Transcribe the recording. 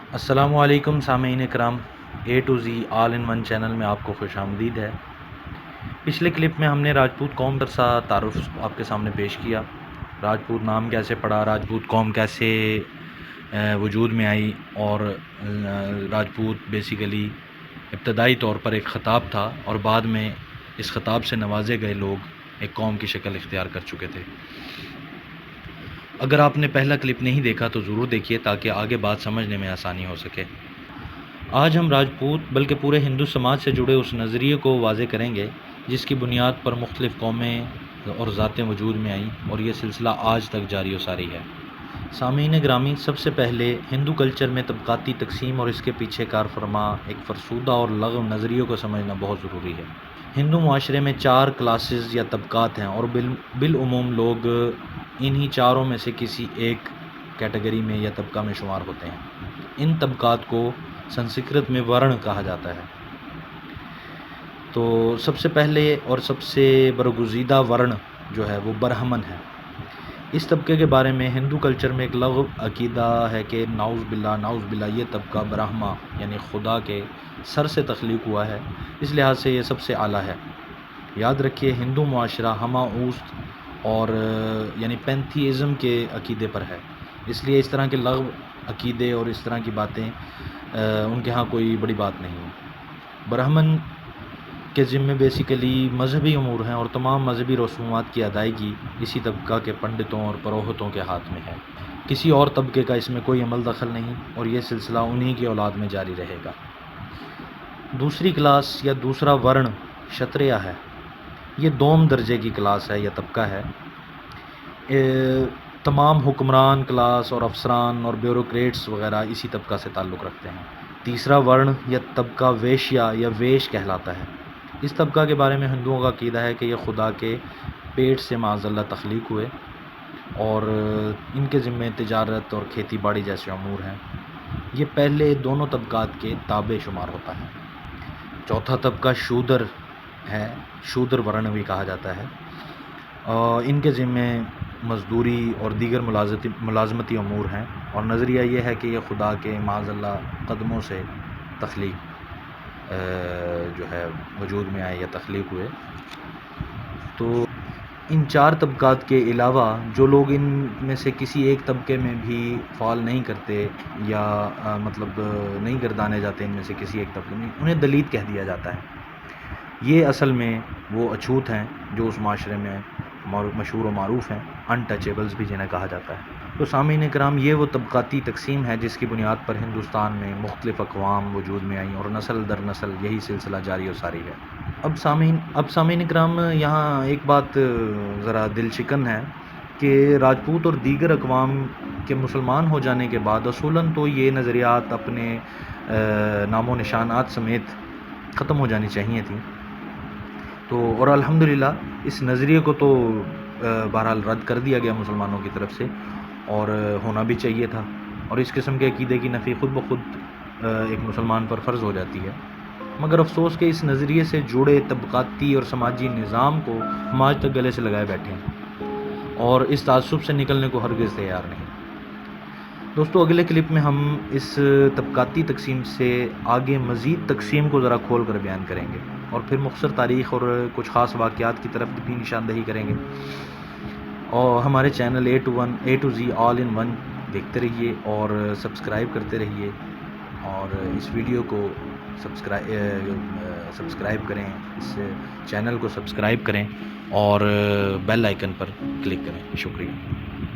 السلام علیکم سامعین کرام، A to Z all in one channel میں آپ کو خوش آمدید ہے۔ پچھلے کلپ میں ہم نے راجپوت قوم پر سا تعارف آپ کے سامنے پیش کیا۔ راجپوت نام کیسے پڑا، راجپوت قوم کیسے وجود میں آئی، اور راجپوت بیسیکلی ابتدائی طور پر ایک خطاب تھا اور بعد میں اس خطاب سے نوازے گئے لوگ ایک قوم کی شکل اختیار کر چکے تھے۔ اگر آپ نے پہلا کلپ نہیں دیکھا تو ضرور دیکھیے تاکہ آگے بات سمجھنے میں آسانی ہو سکے۔ آج ہم راجپوت بلکہ پورے ہندو سماج سے جڑے اس نظریے کو واضح کریں گے جس کی بنیاد پر مختلف قومیں اور ذاتیں وجود میں آئیں، اور یہ سلسلہ آج تک جاری و ساری ہے۔ سامعین گرامی، سب سے پہلے ہندو کلچر میں طبقاتی تقسیم اور اس کے پیچھے کار فرما ایک فرسودہ اور لغو نظریوں کو سمجھنا بہت ضروری ہے۔ ہندو معاشرے میں 4 کلاسز یا طبقات ہیں، اور بالعموم لوگ انہی چاروں میں سے کسی ایک کیٹیگری میں یا طبقہ میں شمار ہوتے ہیں۔ ان طبقات کو سنسکرت میں ورن کہا جاتا ہے۔ تو سب سے پہلے اور سب سے برگزیدہ ورن جو ہے وہ برہمن ہے۔ اس طبقے کے بارے میں ہندو کلچر میں ایک لغو عقیدہ ہے کہ نعوذ باللہ یہ طبقہ برہما یعنی خدا کے سر سے تخلیق ہوا ہے، اس لحاظ سے یہ سب سے اعلیٰ ہے۔ یاد رکھیے، ہندو معاشرہ ہمہ اوست اور یعنی پینتھیزم کے عقیدے پر ہے، اس لیے اس طرح کے لغو عقیدے اور اس طرح کی باتیں ان کے ہاں کوئی بڑی بات نہیں ہے۔ برہمن کے ذمے بیسیکلی مذہبی امور ہیں، اور تمام مذہبی رسومات کی ادائیگی اسی طبقہ کے پنڈتوں اور پروہتوں کے ہاتھ میں ہے۔ کسی اور طبقے کا اس میں کوئی عمل دخل نہیں، اور یہ سلسلہ انہی کی اولاد میں جاری رہے گا۔ دوسری کلاس یا دوسرا ورن شتریہ ہے۔ یہ دوم درجے کی کلاس ہے یا طبقہ ہے۔ تمام حکمران کلاس اور افسران اور بیوروکریٹس وغیرہ اسی طبقہ سے تعلق رکھتے ہیں۔ تیسرا ورن یا طبقہ ویشیا یا ویش کہلاتا ہے۔ اس طبقہ کے بارے میں ہندوؤں کا عقیدہ ہے کہ یہ خدا کے پیٹ سے معاذ اللہ تخلیق ہوئے، اور ان کے ذمے تجارت اور کھیتی باڑی جیسے امور ہیں۔ یہ پہلے دونوں طبقات کے تابع شمار ہوتا ہے۔ چوتھا طبقہ شودر ہے، شودر ورن بھی کہا جاتا ہے۔ ان کے ذمے مزدوری اور دیگر ملازمتی امور ہیں، اور نظریہ یہ ہے کہ یہ خدا کے معاذ اللہ قدموں سے تخلیق جو ہے وجود میں آئے یا تخلیق ہوئے۔ تو ان 4 طبقات کے علاوہ جو لوگ ان میں سے کسی ایک طبقے میں بھی فال نہیں کرتے یا مطلب نہیں گردانے جاتے ان میں سے کسی ایک طبقے میں، انہیں دلیت کہہ دیا جاتا ہے۔ یہ اصل میں وہ اچھوت ہیں جو اس معاشرے میں مشہور و معروف ہیں، انٹچیبلز بھی جنہیں کہا جاتا ہے۔ تو سامعین کرام، یہ وہ طبقاتی تقسیم ہے جس کی بنیاد پر ہندوستان میں مختلف اقوام وجود میں آئیں، اور نسل در نسل یہی سلسلہ جاری و ساری ہے۔ اب سامعین کرام، یہاں ایک بات ذرا دل شکن ہے کہ راجپوت اور دیگر اقوام کے مسلمان ہو جانے کے بعد اصولاً تو یہ نظریات اپنے نام و نشانات سمیت ختم ہو جانی چاہیے تھیں، تو اور الحمدللہ اس نظریے کو تو بہرحال رد کر دیا گیا مسلمانوں کی طرف سے، اور ہونا بھی چاہیے تھا، اور اس قسم کے عقیدے کی نفی خود بخود ایک مسلمان پر فرض ہو جاتی ہے۔ مگر افسوس کہ اس نظریے سے جڑے طبقاتی اور سماجی نظام کو ہم آج تک گلے سے لگائے بیٹھے ہیں، اور اس تعصب سے نکلنے کو ہرگز تیار نہیں۔ دوستو، اگلے کلپ میں ہم اس طبقاتی تقسیم سے آگے مزید تقسیم کو ذرا کھول کر بیان کریں گے، اور پھر مختصر تاریخ اور کچھ خاص واقعات کی طرف بھی نشاندہی کریں گے۔ اور ہمارے channel A to Z all in one دیکھتے رہیے اور سبسکرائب کرتے رہیے، اور اس ویڈیو کو سبسکرائب کریں، اس چینل کو سبسکرائب کریں، اور بیل آئیکن پر کلک کریں۔ شکریہ۔